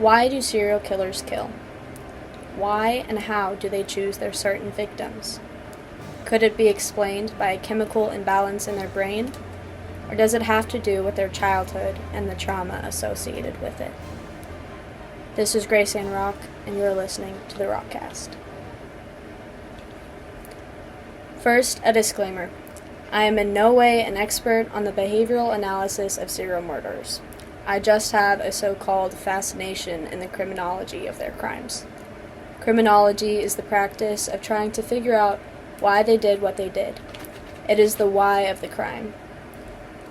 Why do serial killers kill? Why and how do they choose their certain victims? Could it be explained by a chemical imbalance in their brain? Or does it have to do with their childhood and the trauma associated with it? This is Grace Ann Rock, and you're listening to the Rockcast. First, a disclaimer. I am in no way an expert on the behavioral analysis of serial murderers. I just have a so-called fascination in the criminology of their crimes. Criminology is the practice of trying to figure out why they did what they did. It is the why of the crime.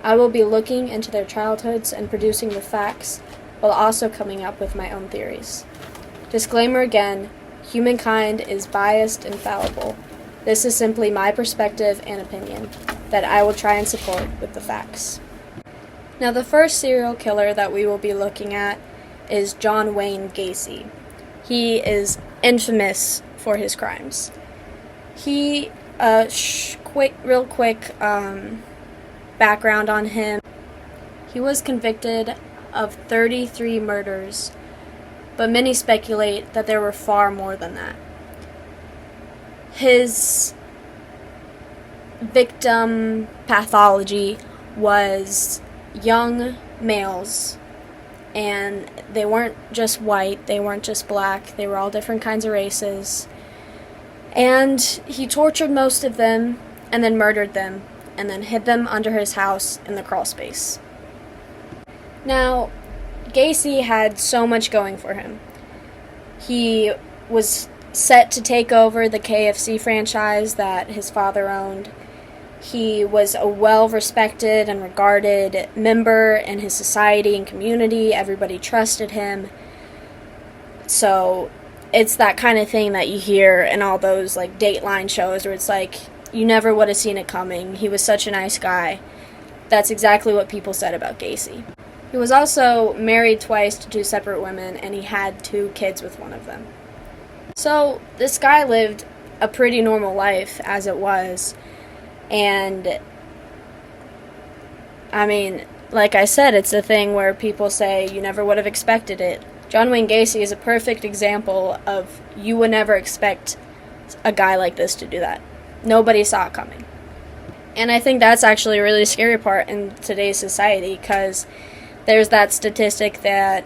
I will be looking into their childhoods and producing the facts, while also coming up with my own theories. Disclaimer again, humankind is biased and fallible. This is simply my perspective and opinion, that I will try and support with the facts. Now, the first serial killer that we will be looking at is John Wayne Gacy. He is infamous for his crimes. He, real quick background on him. He was convicted of 33 murders, but many speculate that there were far more than that. His victim pathology was young males, and they weren't just white, they weren't just black, they were all different kinds of races. And he tortured most of them, and then murdered them, and then hid them under his house in the crawl space. Now, Gacy had so much going for him. He was set to take over the KFC franchise that his father owned. He was a well-respected and regarded member in his society and community. Everybody trusted him. So it's that kind of thing that you hear in all those like Dateline shows where it's like, you never would have seen it coming. He was such a nice guy. That's exactly what people said about Gacy. He was also married twice to two separate women, and he had 2 kids with one of them. So this guy lived a pretty normal life as it was. And, I mean, like I said, it's a thing where people say you never would have expected it. John Wayne Gacy is a perfect example of you would never expect a guy like this to do that. Nobody saw it coming. And I think that's actually a really scary part in today's society, because there's that statistic that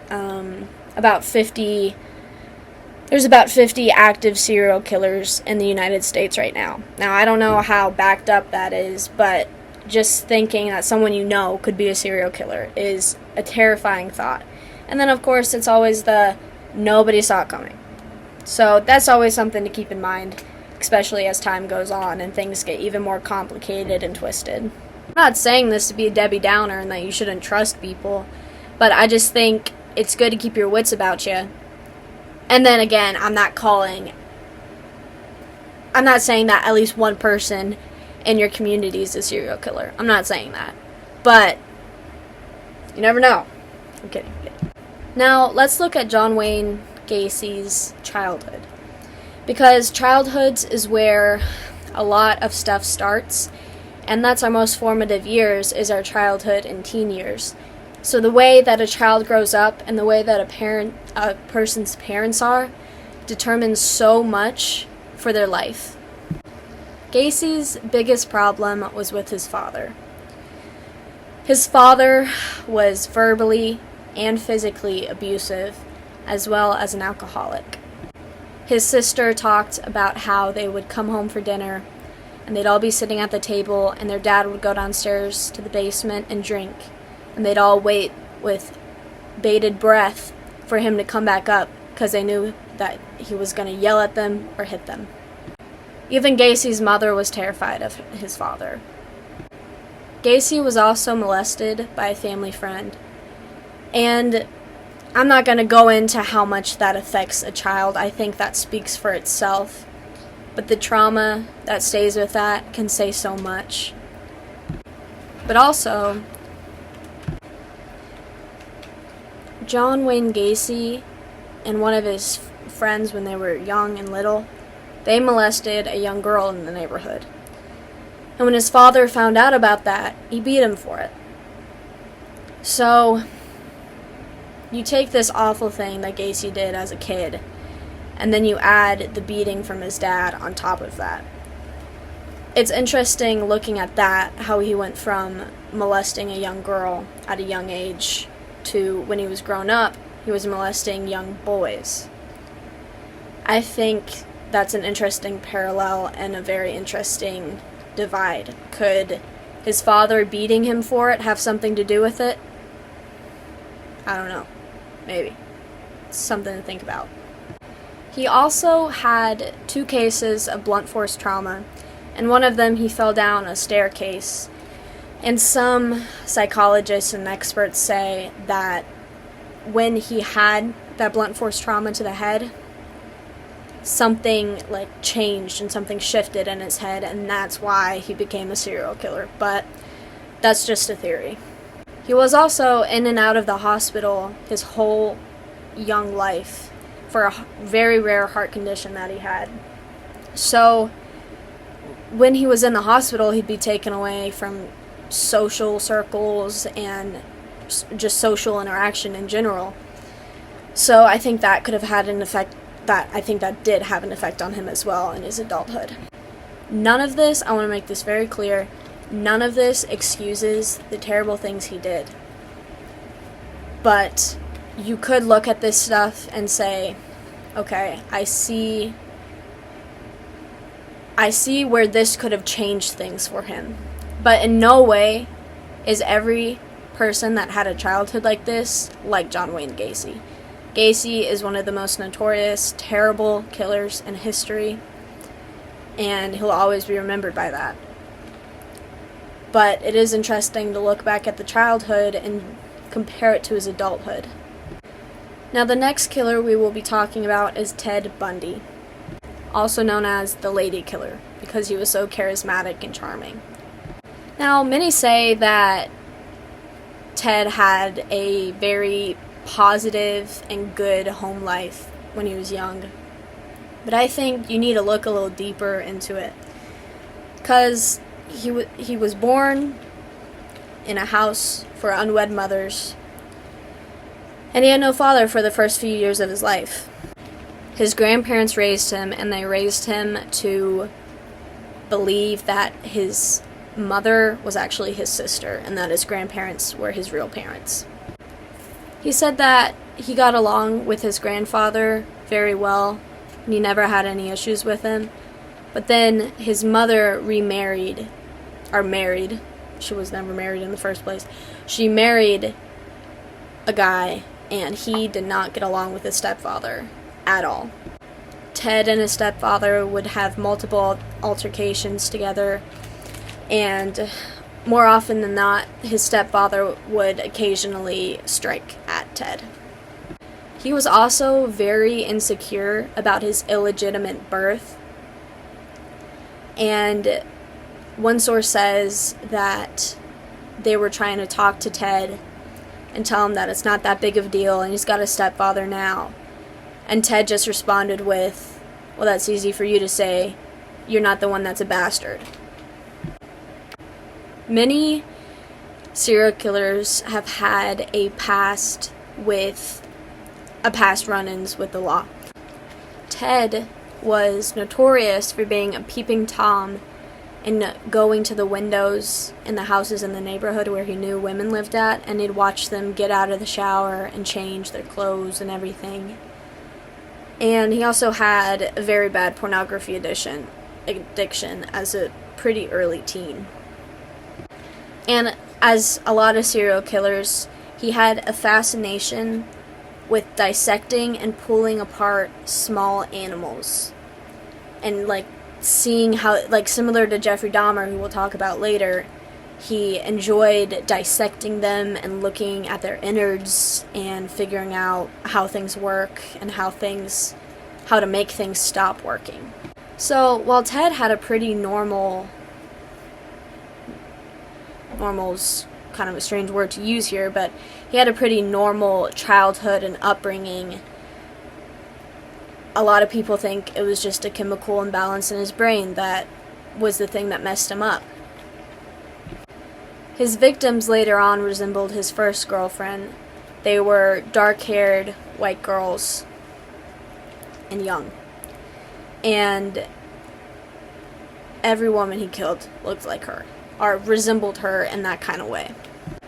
there's about 50 active serial killers in the United States right now. Now, I don't know how backed up that is, but just thinking that someone you know could be a serial killer is a terrifying thought. And then, of course, it's always the nobody saw it coming. So that's always something to keep in mind, especially as time goes on and things get even more complicated and twisted. I'm not saying this to be a Debbie Downer and that you shouldn't trust people, but I just think it's good to keep your wits about you. And then again, I'm not saying that at least one person in your community is a serial killer. I'm not saying that. But you never know. I'm kidding. Now, let's look at John Wayne Gacy's childhood. Because childhood is where a lot of stuff starts, and that's our most formative years, is our childhood and teen years. So the way that a child grows up and the way that a person's parents are determines so much for their life. Gacy's biggest problem was with his father. His father was verbally and physically abusive, as well as an alcoholic. His sister talked about how they would come home for dinner, and they'd all be sitting at the table, and their dad would go downstairs to the basement and drink. And they'd all wait with bated breath for him to come back up, because they knew that he was going to yell at them or hit them. Even Gacy's mother was terrified of his father. Gacy was also molested by a family friend. And I'm not going to go into how much that affects a child. I think that speaks for itself. But the trauma that stays with that can say so much. But also, John Wayne Gacy and one of his friends when they were young and little, they molested a young girl in the neighborhood. And when his father found out about that, he beat him for it. So, you take this awful thing that Gacy did as a kid, and then you add the beating from his dad on top of that. It's interesting looking at that, how he went from molesting a young girl at a young age to when he was grown up, he was molesting young boys. I think that's an interesting parallel and a very interesting divide. Could his father beating him for it have something to do with it? I don't know. Maybe. It's something to think about. He also had 2 cases of blunt force trauma. And one of them, he fell down a staircase. And some psychologists and experts say that when he had that blunt force trauma to the head, something like changed and something shifted in his head, and that's why he became a serial killer. But that's just a theory. He was also in and out of the hospital his whole young life for a very rare heart condition that he had. So when he was in the hospital, he'd be taken away from social circles and just social interaction in general. So I think that could have had an effect, that did have an effect on him as well in his adulthood. None of this, I want to make this very clear, none of this excuses the terrible things he did. But you could look at this stuff and say, okay, I see where this could have changed things for him. But in no way is every person that had a childhood like this like John Wayne Gacy. Gacy is one of the most notorious, terrible killers in history, and he'll always be remembered by that. But it is interesting to look back at the childhood and compare it to his adulthood. Now, the next killer we will be talking about is Ted Bundy, also known as the Lady Killer, because he was so charismatic and charming. Now, many say that Ted had a very positive and good home life when he was young, but I think you need to look a little deeper into it, because he was born in a house for unwed mothers, and he had no father for the first few years of his life. His grandparents raised him, and they raised him to believe that his mother was actually his sister, and that his grandparents were his real parents. He said that he got along with his grandfather very well, and he never had any issues with him. But then his mother married. She was never married in the first place. She married a guy, and he did not get along with his stepfather at all. Ted and his stepfather would have multiple altercations together, and more often than not, his stepfather would occasionally strike at Ted. He was also very insecure about his illegitimate birth, and one source says that they were trying to talk to Ted and tell him that it's not that big of a deal and he's got a stepfather now. And Ted just responded with, well, that's easy for you to say. You're not the one that's a bastard. Many serial killers have had a past run-ins with the law. Ted was notorious for being a peeping Tom and going to the windows in the houses in the neighborhood where he knew women lived at, and he'd watch them get out of the shower and change their clothes and everything. And he also had a very bad pornography addiction as a pretty early teen. And as a lot of serial killers, he had a fascination with dissecting and pulling apart small animals. And seeing how, similar to Jeffrey Dahmer, who we'll talk about later, he enjoyed dissecting them and looking at their innards and figuring out how things work and how to make things stop working. So while Ted had a pretty normal's kind of a strange word to use here, but he had a pretty normal childhood and upbringing, a lot of people think it was just a chemical imbalance in his brain that was the thing that messed him up. His victims later on resembled his first girlfriend, They were dark-haired white girls and young. And every woman he killed looked like her, or resembled her in that kind of way,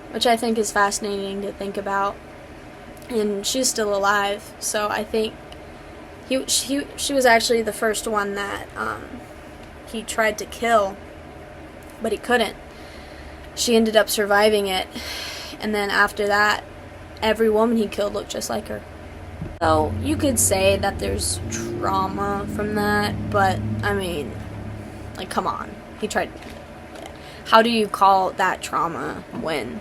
which I think is fascinating to think about. And she's still alive, so I think she was actually the first one that he tried to kill, but he couldn't. She ended up surviving it, and then after that, every woman he killed looked just like her. So you could say that there's trauma from that, but I mean, like, come on. He tried. How do you call that trauma when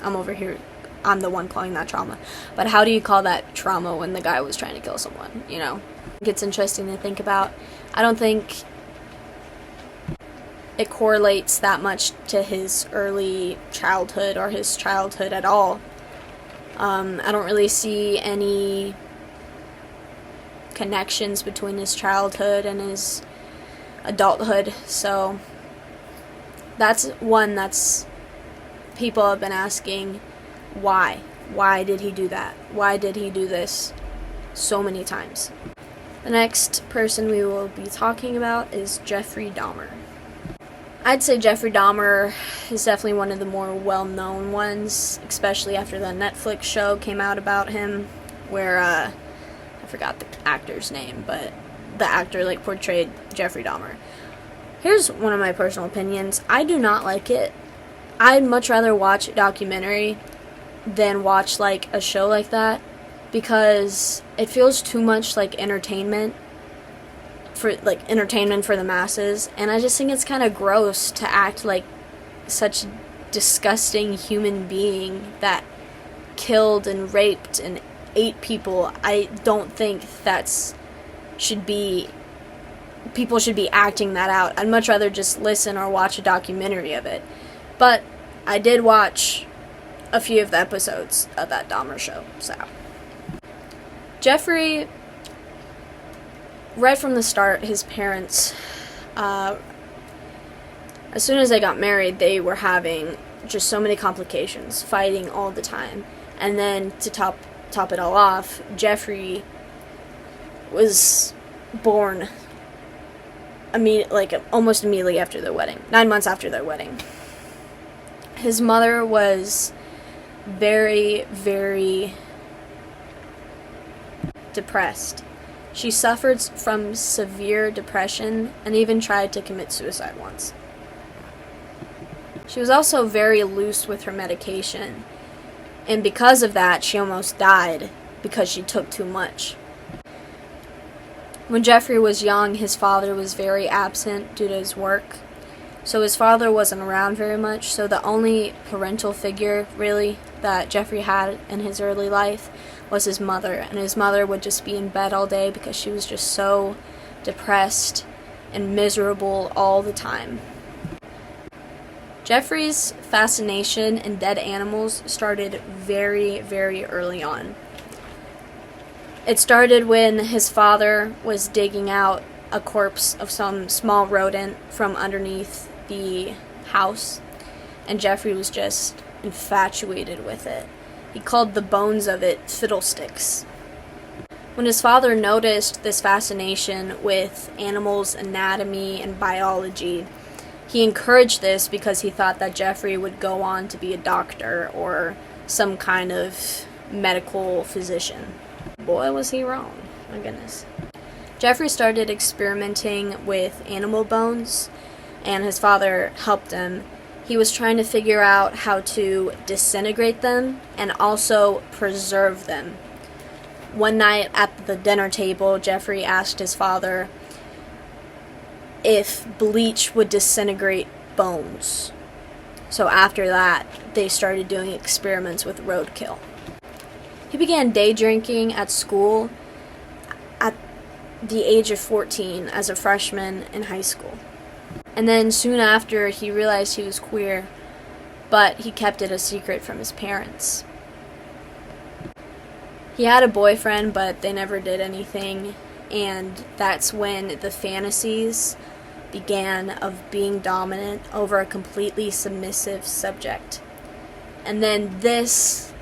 I'm over here? I'm the one calling that trauma. But how do you call that trauma when the guy was trying to kill someone, you know? It's interesting to think about. I don't think it correlates that much to his early childhood or his childhood at all. I don't really see any connections between his childhood and his adulthood, so that's one that's people have been asking, why did he do that? Why did he do this so many times? The next person we will be talking about is Jeffrey Dahmer. I'd say Jeffrey Dahmer is definitely one of the more well-known ones, especially after the Netflix show came out about him, where I forgot the actor's name, but the actor portrayed Jeffrey Dahmer. Here's one of my personal opinions. I do not like it. I'd much rather watch a documentary than watch a show like that, because it feels too much like entertainment for the masses, and I just think it's kind of gross to act like such a disgusting human being that killed and raped and ate people. I don't think people should be acting that out. I'd much rather just listen or watch a documentary of it. But I did watch a few of the episodes of that Dahmer show, so. Jeffrey, right from the start, his parents, as soon as they got married, they were having just so many complications, fighting all the time. And then to top it all off, Jeffrey was born almost immediately after their wedding, 9 months after their wedding. His mother was very, very depressed. She suffered from severe depression and even tried to commit suicide once. She was also very loose with her medication, and because of that, she almost died because she took too much. When Jeffrey was young, his father was very absent due to his work, so his father wasn't around very much, so the only parental figure, really, that Jeffrey had in his early life was his mother, and his mother would just be in bed all day because she was just so depressed and miserable all the time. Jeffrey's fascination in dead animals started very, very early on. It started when his father was digging out a corpse of some small rodent from underneath the house, and Jeffrey was just infatuated with it. He called the bones of it fiddlesticks. When his father noticed this fascination with animals' anatomy and biology, he encouraged this because he thought that Jeffrey would go on to be a doctor or some kind of medical physician. Boy, was he wrong. My goodness. Jeffrey started experimenting with animal bones, and his father helped him. He was trying to figure out how to disintegrate them and also preserve them. One night at the dinner table, Jeffrey asked his father if bleach would disintegrate bones. So after that, they started doing experiments with roadkill. He began day drinking at school at the age of 14 as a freshman in high school. And then soon after, he realized he was queer, but he kept it a secret from his parents. He had a boyfriend, but they never did anything, and that's when the fantasies began of being dominant over a completely submissive subject. And then this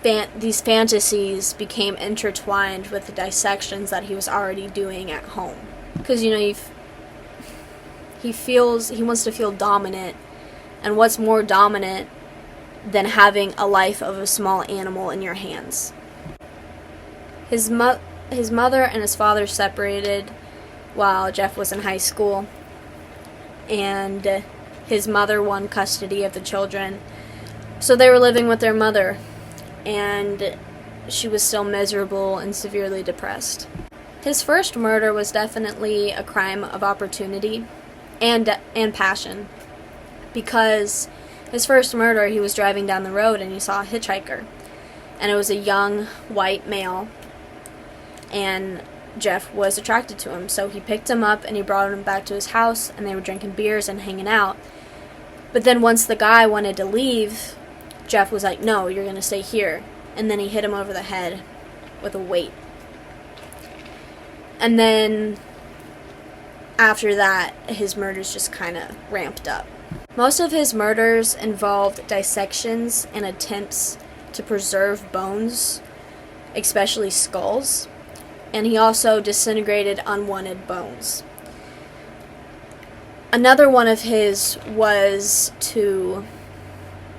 these fantasies became intertwined with the dissections that he was already doing at home. Because, you know, he wants to feel dominant, and what's more dominant than having a life of a small animal in your hands? His mother and his father separated while Jeff was in high school, and his mother won custody of the children. So they were living with their mother, and she was still miserable and severely depressed. His first murder was definitely a crime of opportunity and passion, because his first murder, he was driving down the road and he saw a hitchhiker, and it was a young white male, and Jeff was attracted to him, so he picked him up and he brought him back to his house, and they were drinking beers and hanging out. But then once the guy wanted to leave, Jeff was like, "No, you're going to stay here." And then he hit him over the head with a weight. And then after that, his murders just kind of ramped up. Most of his murders involved dissections and attempts to preserve bones, especially skulls, and he also disintegrated unwanted bones. Another one of his was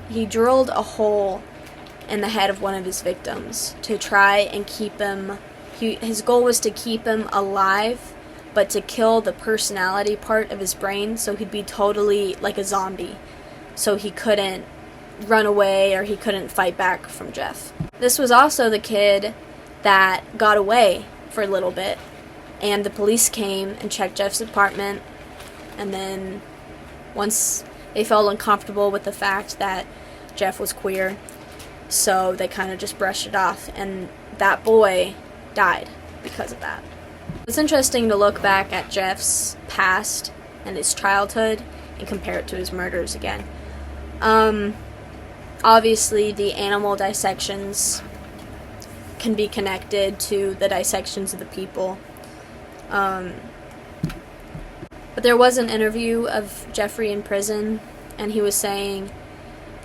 he drilled a hole in the head of one of his victims to try and keep him, his goal was to keep him alive, but to kill the personality part of his brain, so he'd be totally like a zombie, so he couldn't run away or he couldn't fight back from Jeff. This was also the kid that got away for a little bit, and the police came and checked Jeff's apartment, and then once they felt uncomfortable with the fact that Jeff was queer, so they kind of just brushed it off, and that boy died because of that. It's interesting to look back at Jeff's past and his childhood and compare it to his murders again. Obviously, the animal dissections can be connected to the dissections of the people. But there was an interview of Jeffrey in prison, and he was saying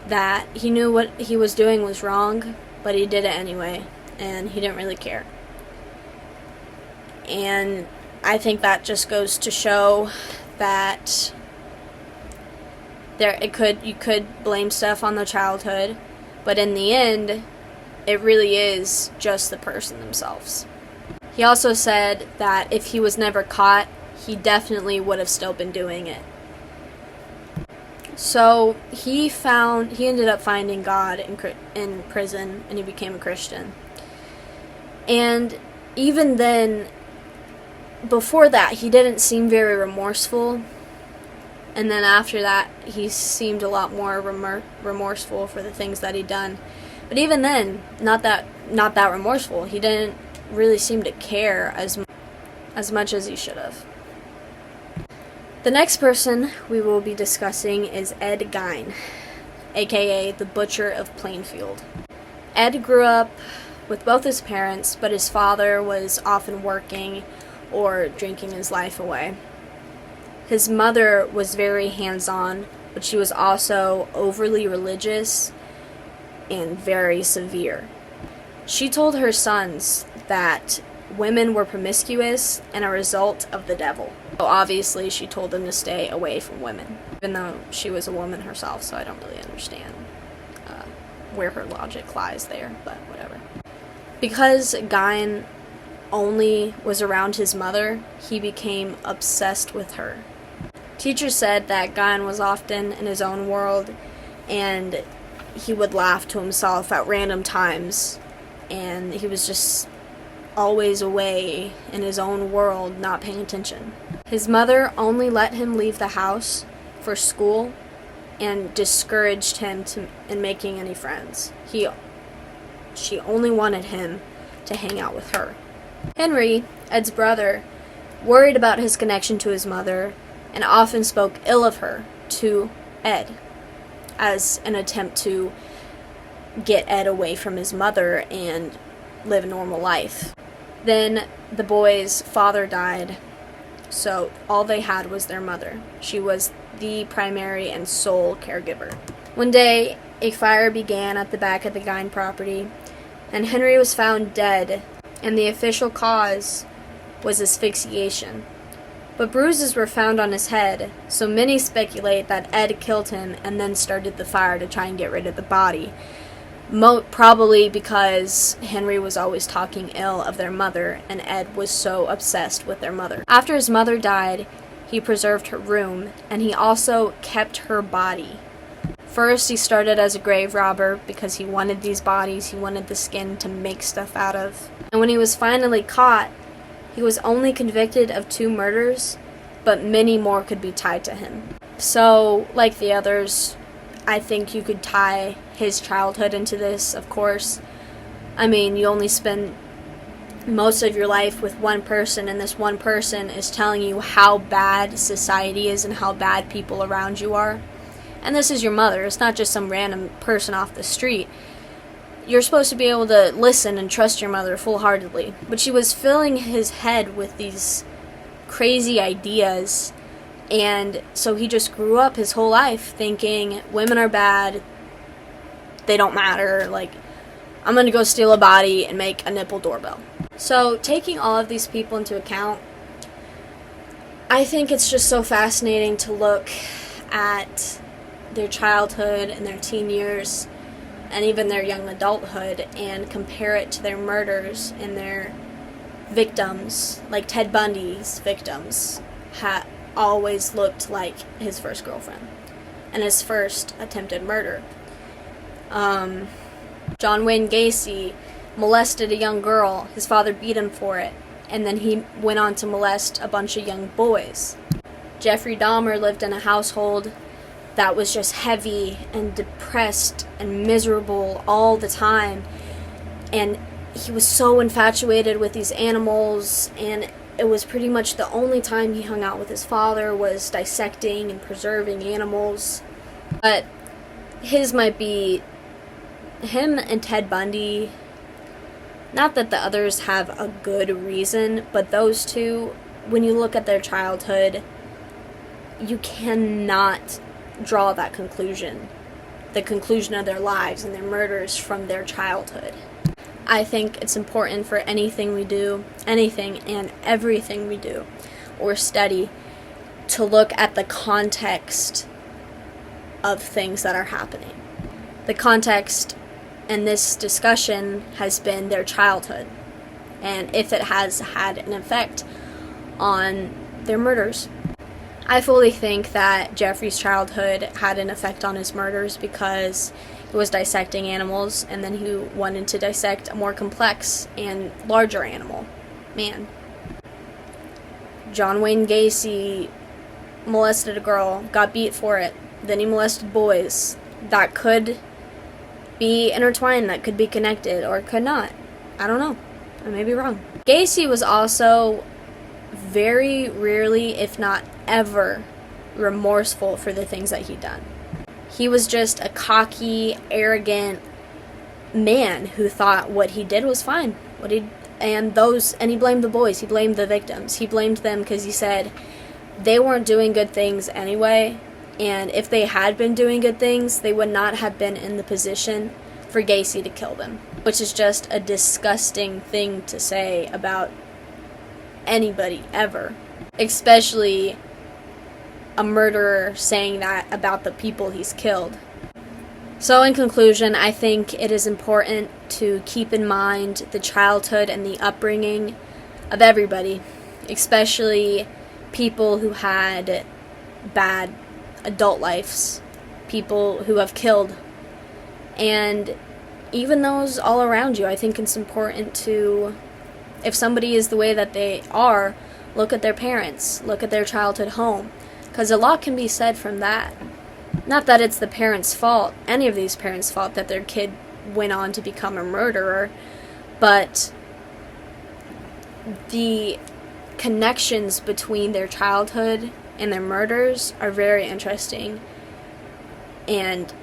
that he knew what he was doing was wrong, but he did it anyway, and he didn't really care. And I think that just goes to show that you could blame stuff on the childhood, but in the end, it really is just the person themselves. He also said that if he was never caught, he definitely would have still been doing it. So he ended up finding God in prison, and he became a Christian. And even then, before that, he didn't seem very remorseful. And then after that, he seemed a lot more remorseful for the things that he'd done. But even then, not that remorseful. He didn't really seem to care as much as he should have. The next person we will be discussing is Ed Gein, aka the Butcher of Plainfield. Ed grew up with both his parents, but his father was often working or drinking his life away. His mother was very hands-on, but she was also overly religious and very severe. She told her sons that women were promiscuous and a result of the devil. So obviously she told them to stay away from women, even though she was a woman herself, so I don't really understand where her logic lies there, but whatever. Because Gein only was around his mother, he became obsessed with her. Teachers said that Gein was often in his own world, and he would laugh to himself at random times, and he was just always away in his own world, not paying attention. His mother only let him leave the house for school and discouraged him in making any friends. She only wanted him to hang out with her. Henry, Ed's brother, worried about his connection to his mother and often spoke ill of her to Ed as an attempt to get Ed away from his mother and live a normal life. Then the boy's father died, so all they had was their mother. She was the primary and sole caregiver. One day, a fire began at the back of the Gein property, and Henry was found dead, and the official cause was asphyxiation. But bruises were found on his head, so many speculate that Ed killed him and then started the fire to try and get rid of the body. Probably because Henry was always talking ill of their mother, and Ed was so obsessed with their mother. After his mother died, he preserved her room, and he also kept her body. First, he started as a grave robber because he wanted these bodies, he wanted the skin to make stuff out of. And when he was finally caught, he was only convicted of 2 murders, but many more could be tied to him. So, like the others, I think you could tie his childhood into this, of course. I mean, you only spend most of your life with one person, and this one person is telling you how bad society is and how bad people around you are. And this is your mother. It's not just some random person off the street. You're supposed to be able to listen and trust your mother full-heartedly. But she was filling his head with these crazy ideas, and so he just grew up his whole life thinking women are bad, they don't matter, like, I'm gonna go steal a body and make a nipple doorbell. So, taking all of these people into account, I think it's just so fascinating to look at their childhood and their teen years and even their young adulthood and compare it to their murders and their victims. Like Ted Bundy's victims always looked like his first girlfriend and his first attempted murder. John Wayne Gacy molested a young girl. His father beat him for it, and then he went on to molest a bunch of young boys. Jeffrey Dahmer lived in a household that was just heavy and depressed and miserable all the time, and he was so infatuated with these animals, and it was pretty much the only time he hung out with his father was dissecting and preserving animals. But his might be, him and Ted Bundy, not that the others have a good reason, but those two, when you look at their childhood, you cannot draw that conclusion, the conclusion of their lives and their murders from their childhood. I think it's important for anything we do, anything and everything we do or study, to look at the context of things that are happening. The context in this discussion has been their childhood, and if it has had an effect on their murders. I fully think that Jeffrey's childhood had an effect on his murders because he was dissecting animals, and then he wanted to dissect a more complex and larger animal. Man. John Wayne Gacy molested a girl, got beat for it, then he molested boys. That could be intertwined, that could be connected, or it could not. I don't know. I may be wrong. Gacy was also very rarely, if not ever, remorseful for the things that he'd done. He was just a cocky, arrogant man who thought what he did was fine. And he blamed the boys, he blamed the victims. He blamed them because he said they weren't doing good things anyway, and if they had been doing good things, they would not have been in the position for Gacy to kill them, which is just a disgusting thing to say about anybody ever, especially a murderer saying that about the people he's killed. So in conclusion, I think it is important to keep in mind the childhood and the upbringing of everybody, especially people who had bad adult lives, people who have killed, and even those all around you. I think it's important to, if somebody is the way that they are, look at their parents, look at their childhood home, because a lot can be said from that. Not that it's the parents' fault, any of these parents' fault, that their kid went on to become a murderer, but the connections between their childhood and their murders are very interesting and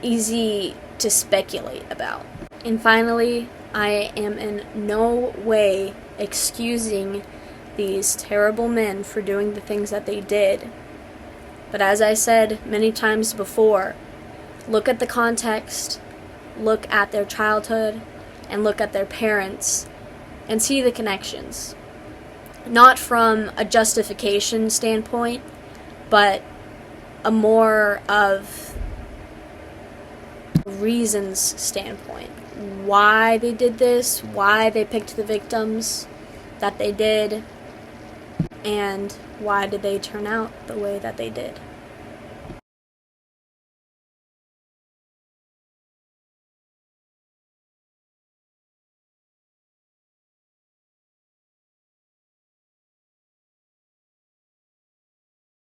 easy to speculate about. And finally, I am in no way excusing these terrible men for doing the things that they did. But as I said many times before, look at the context, look at their childhood, and look at their parents and see the connections. Not from a justification standpoint, but a more of reasons standpoint. Why they did this, why they picked the victims that they did, and why did they turn out the way that they did.